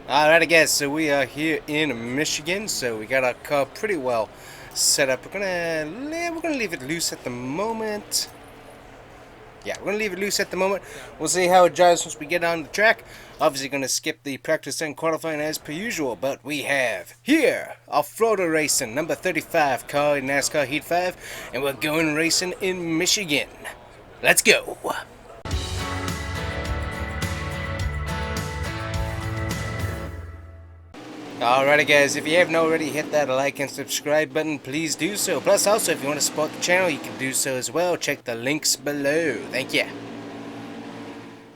Alrighty guys, so we are here in Michigan, so we got our car pretty well set up. We're gonna leave it loose at the moment. Yeah, we're gonna leave it loose at the moment. We'll see how it drives once we get on the track. Obviously gonna skip the practice and qualifying as per usual, but we have here our Florida racing number 35 car in NASCAR Heat 5, and we're going racing in Michigan. Let's go! Alrighty guys, if you haven't already, hit that like and subscribe button, please do so. Plus also, if you want to support the channel, you can do so as well. Check the links below. Thank you.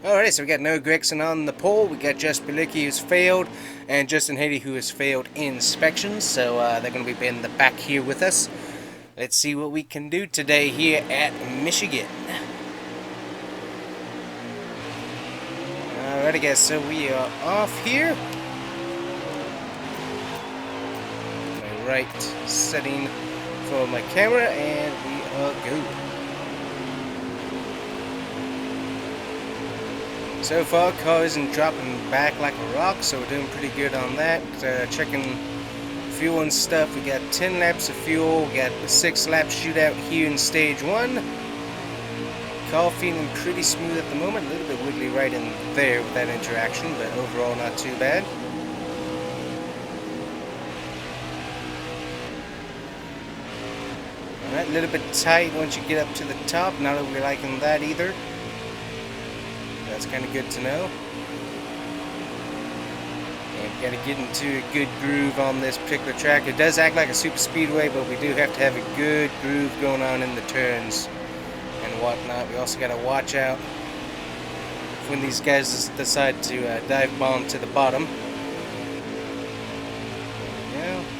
Alright, so we got Noah Gregson on the pole, we got Jess Bilicki who's failed, and Justin Haley who has failed inspections, so they're going to be in the back here with us. Let's see what we can do today here at Michigan. Alrighty guys, so we are off here. Right setting for my camera, and we are good. So far, car isn't dropping back like a rock, so we're doing pretty good on that. Checking fuel and stuff. We got 10 laps of fuel. We got a 6-lap shootout here in stage 1. Car feeling pretty smooth at the moment. A little bit wiggly right in there with that interaction, but overall not too bad. Alright, a little bit tight once you get up to the top. Not that we're liking that either. That's kind of good to know. And we got to get into a good groove on this particular track. It does act like a super speedway, but we do have to have a good groove going on in the turns and whatnot. We also got to watch out when these guys decide to dive bomb to the bottom.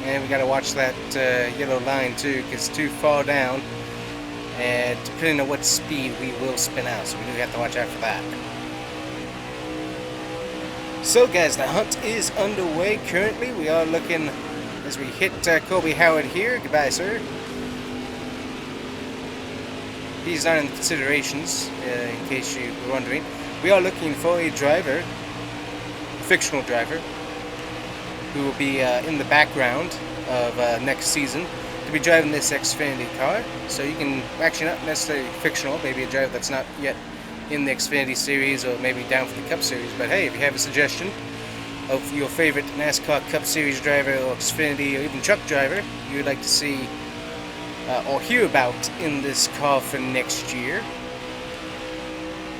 And we gotta watch that yellow line too, because it's too far down, and depending on what speed we will spin out, so we do have to watch out for that. So guys, the hunt is underway currently. We are looking as we hit Colby Howard here. Goodbye, sir. He's not in the considerations, in case you were wondering. We are looking for a driver, a fictional driver, who will be in the background of next season to be driving this Xfinity car. So you can, actually not necessarily fictional, maybe a driver that's not yet in the Xfinity series or maybe down for the Cup Series, but hey, if you have a suggestion of your favorite NASCAR Cup Series driver or Xfinity or even truck driver you would like to see or hear about in this car for next year,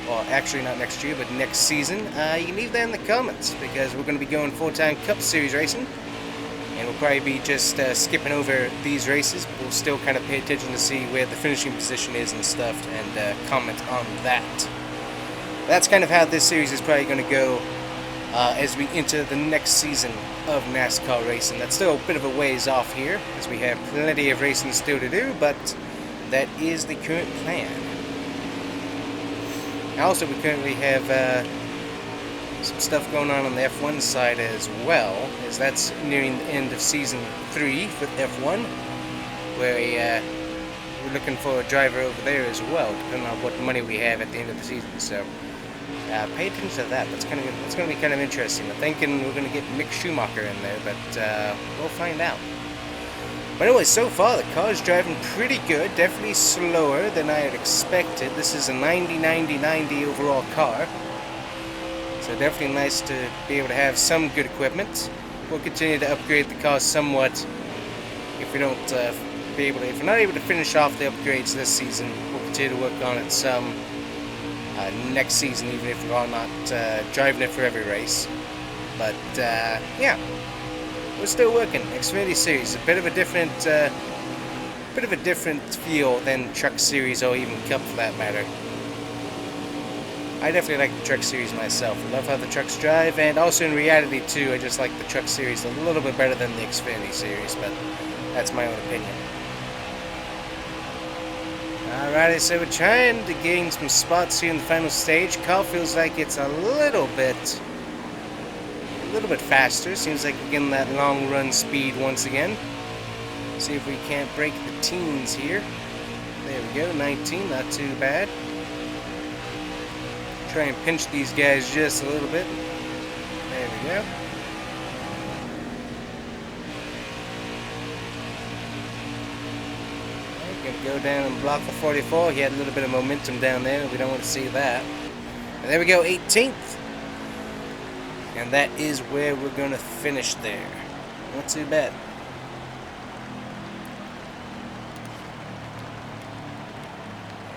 or actually not next year, but next season, you can leave that in the comments, because we're going to be going full-time Cup Series racing, and we'll probably be just skipping over these races, but we'll still kind of pay attention to see where the finishing position is and stuff, and comment on that. That's kind of how this series is probably going to go as we enter the next season of NASCAR racing. That's still a bit of a ways off here, as we have plenty of racing still to do, but that is the current plan. Also, we currently have some stuff going on the F1 side as well, as that's nearing the end of Season 3 with F1, where we're looking for a driver over there as well, depending on what money we have at the end of the season. So, pay attention to that. That's going to be kind of interesting. I'm thinking we're going to get Mick Schumacher in there, but we'll find out. But anyway, so far the car is driving pretty good, definitely slower than I had expected. This is a 90-90-90 overall car, so definitely nice to be able to have some good equipment. We'll continue to upgrade the car somewhat if we don't if we're not able to finish off the upgrades this season. We'll continue to work on it some next season, even if we are not driving it for every race. But yeah. We're still working. Xfinity Series, a bit of a different feel than Truck Series or even Cup for that matter. I definitely like the Truck Series myself. I love how the trucks drive, and also in reality too, I just like the Truck Series a little bit better than the Xfinity Series, but that's my own opinion. Alrighty, so we're trying to gain some spots here in the final stage. Car feels like it's a little bit faster. Seems like we're getting that long run speed once again. See if we can't break the teens here. There we go, 19, not too bad. Try and pinch these guys just a little bit. There we go. Going to go down and block the 44. He had a little bit of momentum down there. We don't want to see that. And there we go, 18th. And that is where we're going to finish there. Not too bad.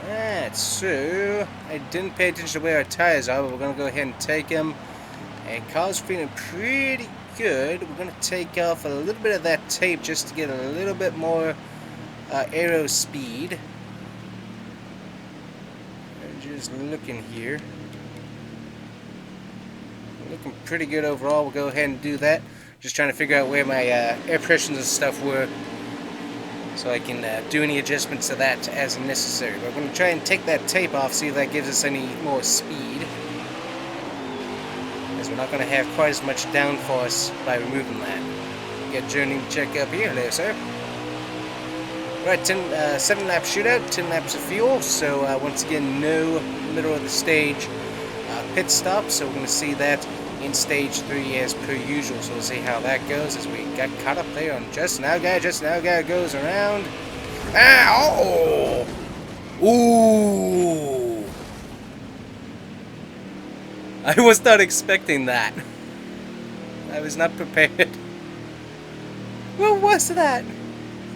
Alright, so I didn't pay attention to where our tires are, but we're going to go ahead and take them. And car's feeling pretty good. We're going to take off a little bit of that tape just to get a little bit more aero speed. And just looking here. Looking pretty good overall. We'll go ahead and do that. Just trying to figure out where my air pressures and stuff were, so I can do any adjustments to that as necessary. But we're going to try and take that tape off, see if that gives us any more speed, as we're not going to have quite as much downforce by removing that. Get Journey to check up here. Hello, sir. Right, 7-lap shootout, 10 laps of fuel. So once again, no middle of the stage pit stop. So we're going to see that in stage 3 as per usual. So we'll see how that goes, as we got caught up there on Just Now Guy. Just Now Guy goes around. Ah, oh! Ooh! I was not expecting that. I was not prepared. What was that?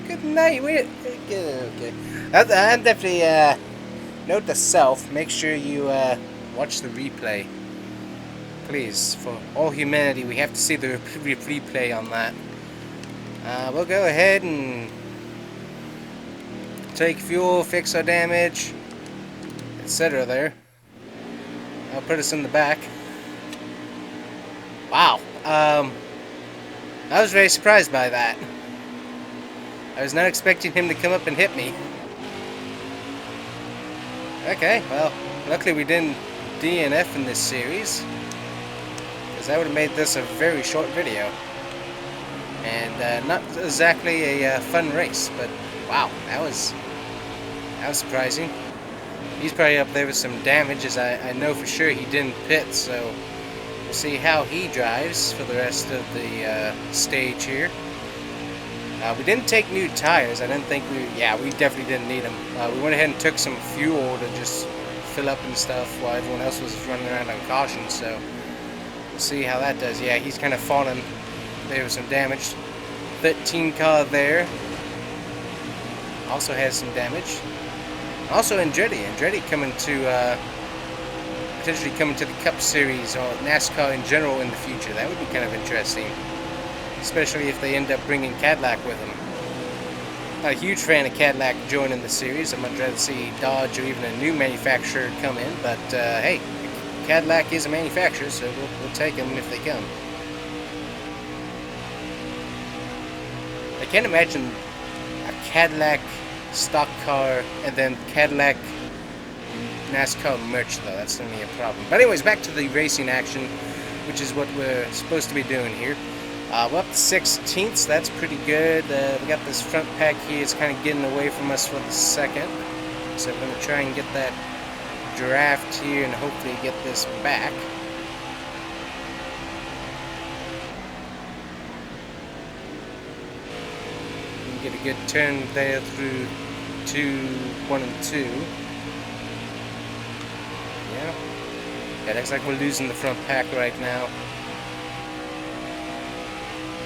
Good night. Wait. Okay. I'm definitely note to self. Make sure you watch the replay. Please, for all humanity, we have to see the replay on that. We'll go ahead and take fuel, fix our damage, etc. there. I'll put us in the back. Wow. I was very surprised by that. I was not expecting him to come up and hit me. Okay, well, luckily we didn't DNF in this series, because that would have made this a very short video. And not exactly a fun race, but wow, that was surprising. He's probably up there with some damage, as I know for sure he didn't pit, so we'll see how he drives for the rest of the stage here. We didn't take new tires. I didn't think we definitely didn't need them. We went ahead and took some fuel to just fill up and stuff while everyone else was running around on caution, so we'll see how that does. Yeah, he's kind of fallen there with some damage. 13 car there also has some damage. Also Andretti coming to potentially coming to the Cup Series or NASCAR in general in the future. That would be kind of interesting, especially if they end up bringing Cadillac with them. Not a huge fan of Cadillac joining the series. I'd much rather see Dodge or even a new manufacturer come in, but hey, Cadillac is a manufacturer, so we'll take them if they come. I can't imagine a Cadillac stock car and then Cadillac NASCAR merch, though. That's going to be a problem. But anyways, back to the racing action, which is what we're supposed to be doing here. We're up to 16ths. That's pretty good. We got this front pack here. It's kind of getting away from us for the second. So we're going to try and get that draft here and hopefully get this back. Get a good turn there through 1 and 2. Yeah. It looks like we're losing the front pack right now.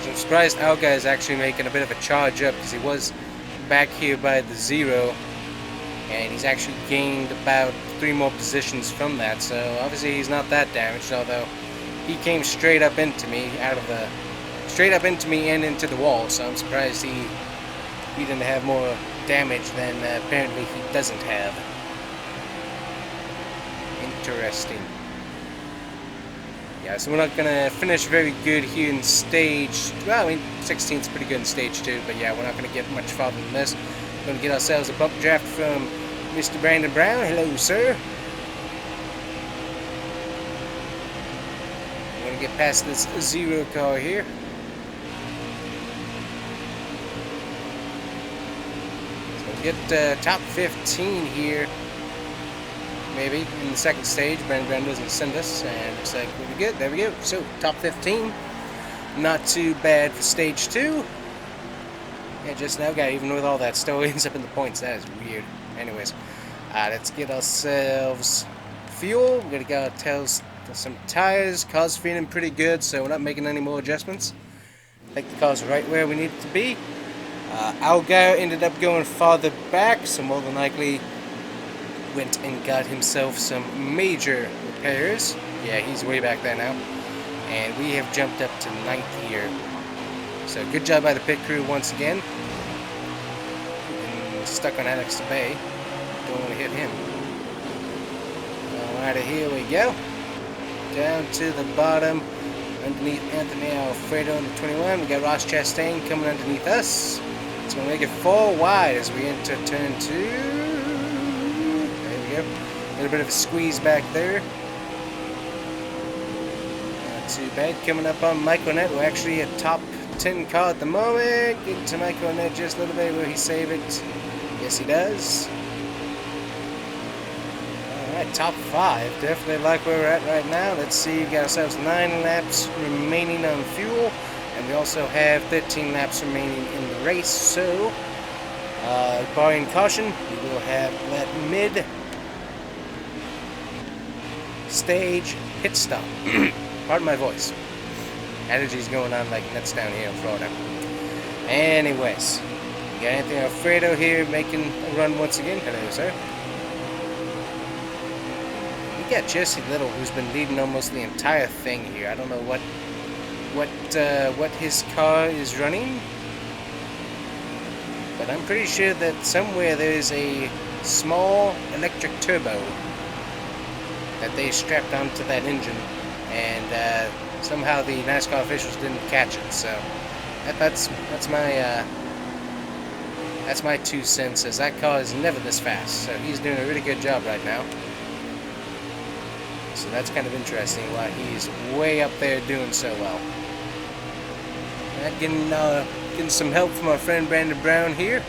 So I'm surprised our guy is actually making a bit of a charge up, because he was back here by the 0, and he's actually gained about 3 more positions from that. So obviously he's not that damaged, although he came straight up into me and into the wall. So I'm surprised he didn't have more damage than apparently he doesn't have. Interesting. Yeah, so we're not going to finish very good here in stage... Well, I mean, 16th's pretty good in stage 2, but yeah, we're not going to get much farther than this. We're going to get ourselves a bump draft from Mr. Brandon Brown. Hello, sir. We're going to get past this 0 car here. Get top 15 here, maybe, in the second stage. Brandon doesn't send us, and looks like we'll be good. There we go. So, top 15. Not too bad for stage 2. Yeah, just now, guy, even with all that, still ends up in the points. That is weird. Anyways, let's get ourselves fuel. We're gonna go tell some tires. Car's feeling pretty good, so we're not making any more adjustments. I think the car's right where we need it to be. Our guy ended up going farther back, so more than likely went and got himself some major repairs. Yeah, he's way back there now. And we have jumped up to 9th here. So good job by the pit crew once again. And stuck on Alex Bay. Don't want to hit him. Alright, here we go. Down to the bottom. Underneath Anthony Alfredo in the 21. We got Ross Chastain coming underneath us. It's going to make it 4 wide as we enter turn 2. There we go. A little bit of a squeeze back there. Not too bad. Coming up on Mike Ornette. We're actually a top 10 car at the moment. Get to Mike Ornette just a little bit. Will he save it? Yes, he does. Alright, top 5. Definitely like where we're at right now. Let's see. We've got ourselves 9 laps remaining on fuel. And we also have 13 laps remaining in the race. So, barring caution, we will have that mid stage pit stop. Pardon my voice. Allergies going on like nuts down here in Florida. Anyways, we got Anthony Alfredo here making a run once again. Hello, sir. We got Jesse Little, who's been leading almost the entire thing here. I don't know what his car is running, but I'm pretty sure that somewhere there is a small electric turbo that they strapped onto that engine, and somehow the NASCAR officials didn't catch it. So that's my 2 cents. As that car is never this fast, so he's doing a really good job right now. So that's kind of interesting why he's way up there doing so well. Getting some help from our friend Brandon Brown here.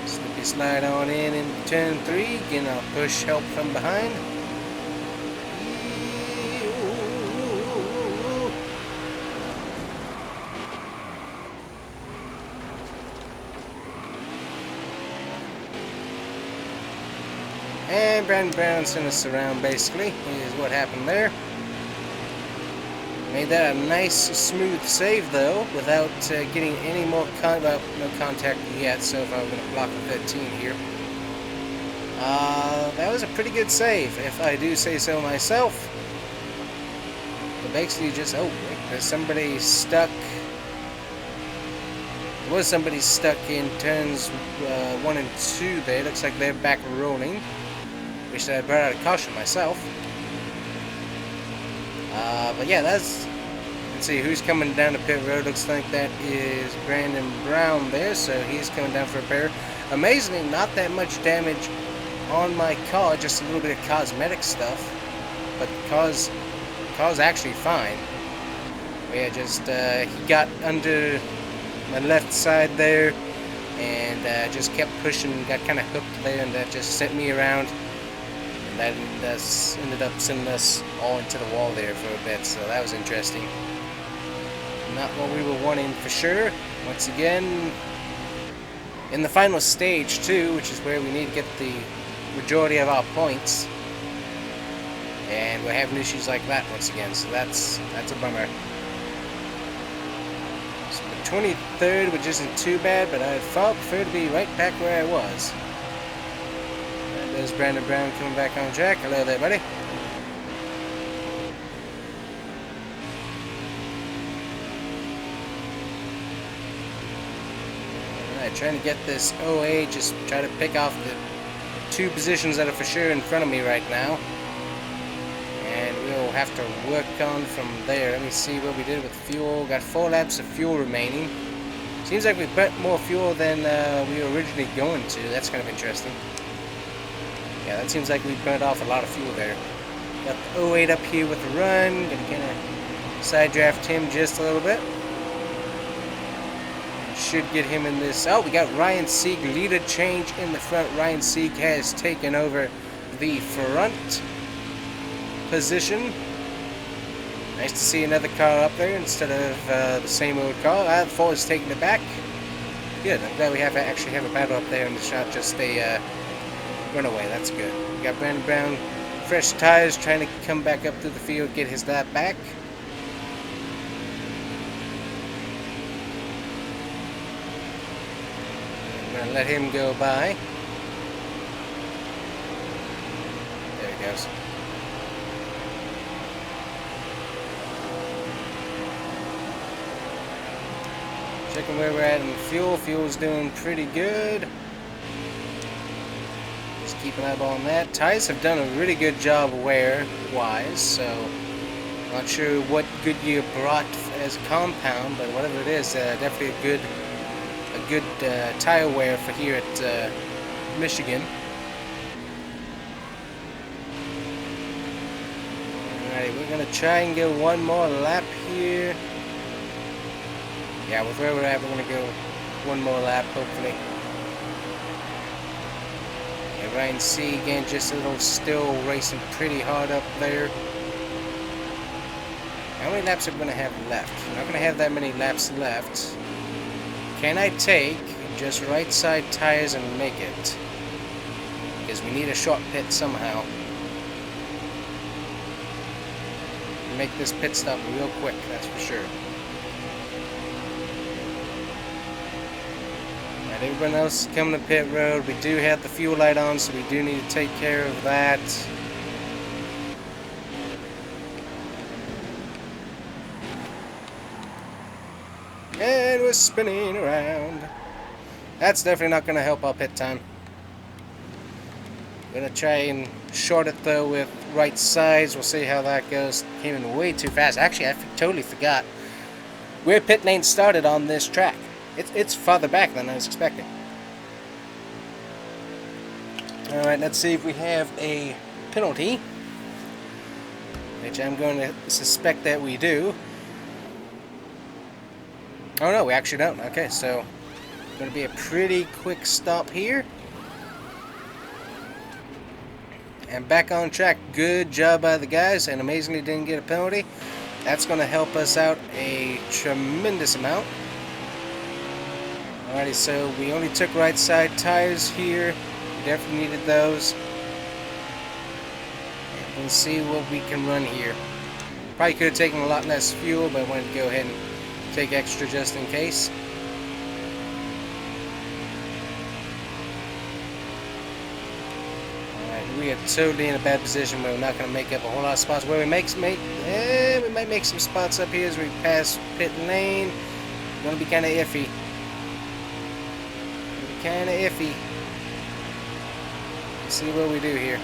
Slippy slide on in turn 3. Getting our push help from behind. And Brandon Brown sent us around, basically, is what happened there. Made that a nice, smooth save, though, without getting any more no contact yet, so if I were going to block the 13 here. That was a pretty good save, if I do say so myself. But basically just, oh, wait, there's somebody stuck. There was somebody stuck in turns 1 and 2 there. Looks like they're back rolling. Wish I had brought out a caution myself. But yeah, let's see who's coming down the pit road. Looks like that is Brandon Brown there, so he's coming down for a repair. Amazingly, not that much damage on my car, just a little bit of cosmetic stuff. But the car's actually fine. But yeah, just he got under my left side there and just kept pushing, got kind of hooked there, and that just sent me around. That ended up sending us all into the wall there for a bit, so that was interesting. Not what we were wanting for sure. Once again, in the final stage too, which is where we need to get the majority of our points, and we're having issues like that once again, so that's a bummer. So the 23rd, which isn't too bad, but I'd far prefer to be right back where I was. There's Brandon Brown coming back on track. Hello there, buddy. Alright, trying to get this OA, just try to pick off the 2 positions that are for sure in front of me right now. And we'll have to work on from there. Let me see what we did with fuel. Got 4 laps of fuel remaining. Seems like we burnt more fuel than we were originally going to. That's kind of interesting. Yeah, that seems like we burnt off a lot of fuel there. Got the 08 up here with the run. Gonna kind of side draft him just a little bit. Should get him in this. Oh, we got Ryan Sieg leader change in the front. Ryan Sieg has taken over the front position. Nice to see another car up there instead of the same old car. The Ford is taking it back. Good. I'm glad we actually have a battle up there and it's not just a runaway. That's good. We got Brandon Brown, fresh tires, trying to come back up through the field, get his lap back. I'm going to let him go by. There he goes. Checking where we're at in fuel. Fuel's doing pretty good. Just keep an eye on that. Tires have done a really good job wear-wise, so not sure what Goodyear brought as a compound, but whatever it is, definitely a good tire wear for here at Michigan. Alrighty, we're gonna try and get one more lap here. Yeah, with where we're at, we're going to go one more lap, hopefully. Yeah, Ryan C, again, just a little still racing pretty hard up there. How many laps are we going to have left? We're not going to have that many laps left. Can I take just right side tires and make it? Because we need a short pit somehow. Make this pit stop real quick, that's for sure. Everyone else is coming to pit road. We do have the fuel light on, so we do need to take care of that. And we're spinning around. That's definitely not going to help our pit time. We're going to try and short it though with right sides. We'll see how that goes. Came in way too fast. Actually, I totally forgot where pit lane started on this track. It's farther back than I was expecting. Alright, let's see if we have a penalty. Which I'm going to suspect that we do. Oh no, we actually don't. Okay, so going to be a pretty quick stop here. And back on track. Good job by the guys, and amazingly didn't get a penalty. That's going to help us out a tremendous amount. Alrighty, so we only took right side tires here. We definitely needed those. And we'll see what we can run here. Probably could have taken a lot less fuel, but I wanted to go ahead and take extra just in case. Alright, we are totally in a bad position where we're not going to make up a whole lot of spots. Where we might make some spots up here as we pass pit lane. Going to be kind of iffy. Kinda iffy. Let's see what we do here.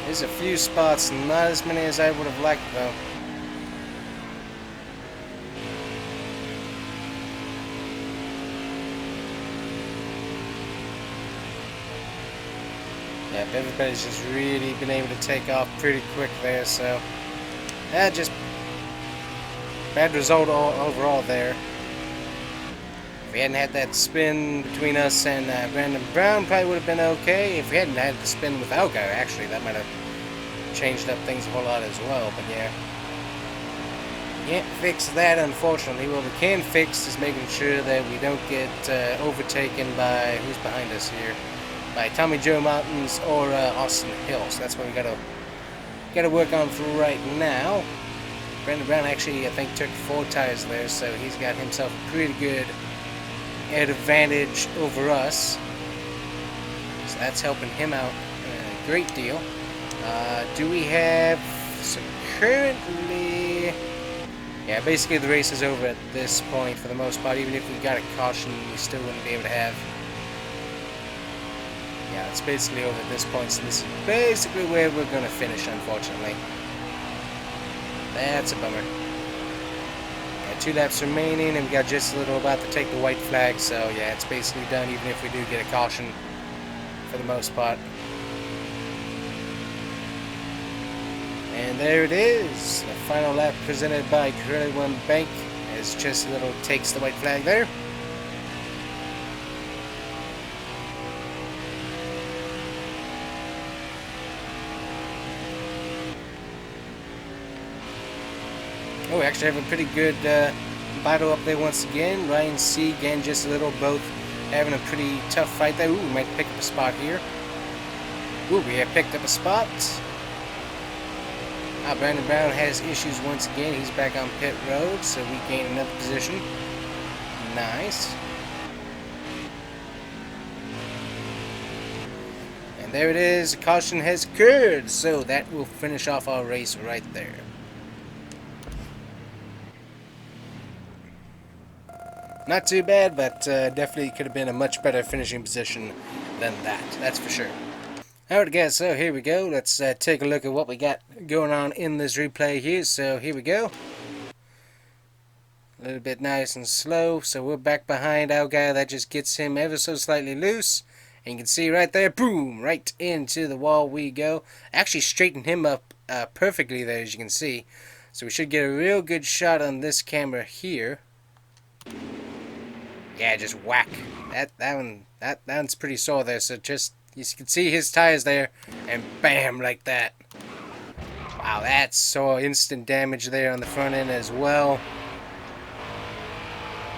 There's a few spots, not as many as I would have liked though. Yep, everybody's just really been able to take off pretty quick there, so just bad result overall there. If we hadn't had that spin between us and Brandon Brown, probably would have been okay. If we hadn't had the spin with Algar, actually, that might have changed up things a whole lot as well. But yeah, can't fix that, unfortunately. What we can fix is making sure that we don't get overtaken by who's behind us here, by Tommy Joe Mountains or Austin Hills. That's what we gotta work on for right now. Brandon Brown actually, I think, took 4 tires there, so he's got himself a pretty good advantage over us. So that's helping him out a great deal. Do we have... So currently... Yeah, basically the race is over at this point for the most part. Even if we got a caution, we still wouldn't be able to have... Yeah, it's basically over at this point, so this is basically where we're going to finish, unfortunately. That's a bummer. Yeah, 2 laps remaining, and we got just a little about to take the white flag, so yeah, it's basically done, even if we do get a caution for the most part. And there it is, the final lap presented by Curly One Bank, as just a little takes the white flag there. Oh, we actually have a pretty good battle up there once again. Ryan Sieg and just a little both having a pretty tough fight there. Ooh, we might pick up a spot here. Ooh, we have picked up a spot. Brandon Brown has issues once again. He's back on pit road, so we gain another position. Nice. And there it is. Caution has occurred, so that will finish off our race right there. Not too bad, but definitely could have been a much better finishing position than that. That's for sure. Alright guys, so here we go. Let's take a look at what we got going on in this replay here. So here we go. A little bit nice and slow. So we're back behind our guy. That just gets him ever so slightly loose. And you can see right there, boom, right into the wall we go. Actually straightened him up perfectly there, as you can see. So we should get a real good shot on this camera here. Yeah, just whack. That one's pretty sore there. So just, you can see his tires there, and bam, like that. Wow, that's so instant damage there on the front end as well.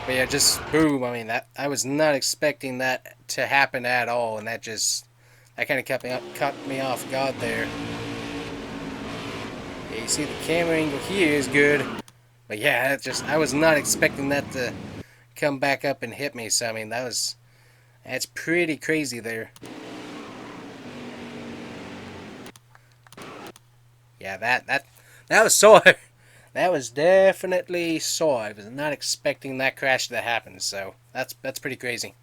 But yeah, just boom. I mean, that I was not expecting that to happen at all, and that kind of caught me off guard there. Yeah, you see the camera angle here is good, but yeah, I was not expecting that to come back up and hit me. So I mean, that's pretty crazy there. Yeah, that was sore. That was definitely sore. I was not expecting that crash to happen. So that's pretty crazy.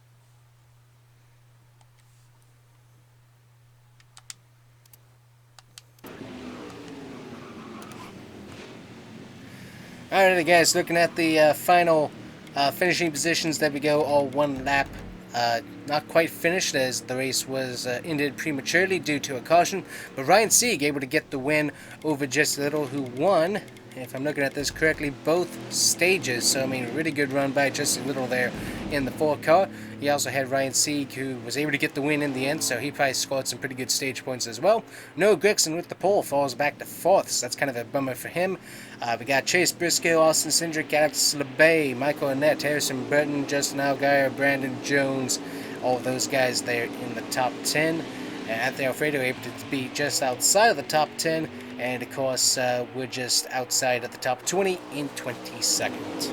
Alright guys, looking at the final finishing positions that we go all one lap. Not quite finished as the race was ended prematurely due to a caution, but Ryan Sieg able to get the win over Just Little, who won, if I'm looking at this correctly, both stages. So I mean, really good run by Just Little there in the 4 car. He also had Ryan Sieg, who was able to get the win in the end, so he probably scored some pretty good stage points as well. Noah Gragson with the pole falls back to 4th, so that's kind of a bummer for him. We got Chase Briscoe, Austin Cindric, Alex LeBay, Michael Annette, Harrison Burton, Justin Allgaier, Brandon Jones, all of those guys there in the top 10. And Anthony Alfredo able to be just outside of the top 10, and of course we're just outside of the top 20 in 22nd.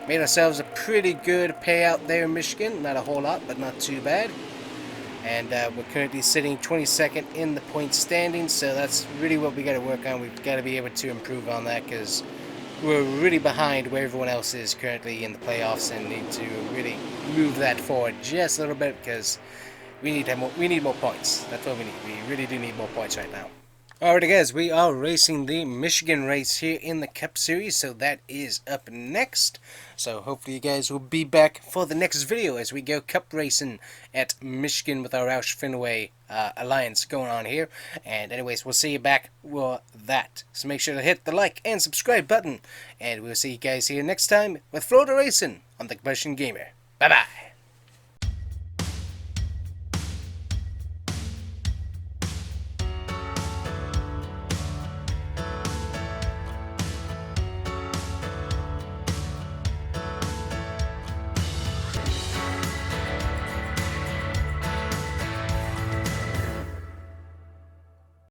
Made ourselves a pretty good payout there in Michigan. Not a whole lot, but not too bad. And we're currently sitting 22nd in the point standings, so that's really what we got to work on. We've got to be able to improve on that, because we're really behind where everyone else is currently in the playoffs, and need to really move that forward just a little bit, because we need more points. That's what we need. We really do need more points right now. Alright guys, we are racing the Michigan race here in the Cup Series, so that is up next. So hopefully you guys will be back for the next video as we go Cup racing at Michigan with our Roush Fenway Alliance going on here. And anyways, we'll see you back for that. So make sure to hit the like and subscribe button. And we'll see you guys here next time with Florida Racing on the Combustion Gamer. Bye bye.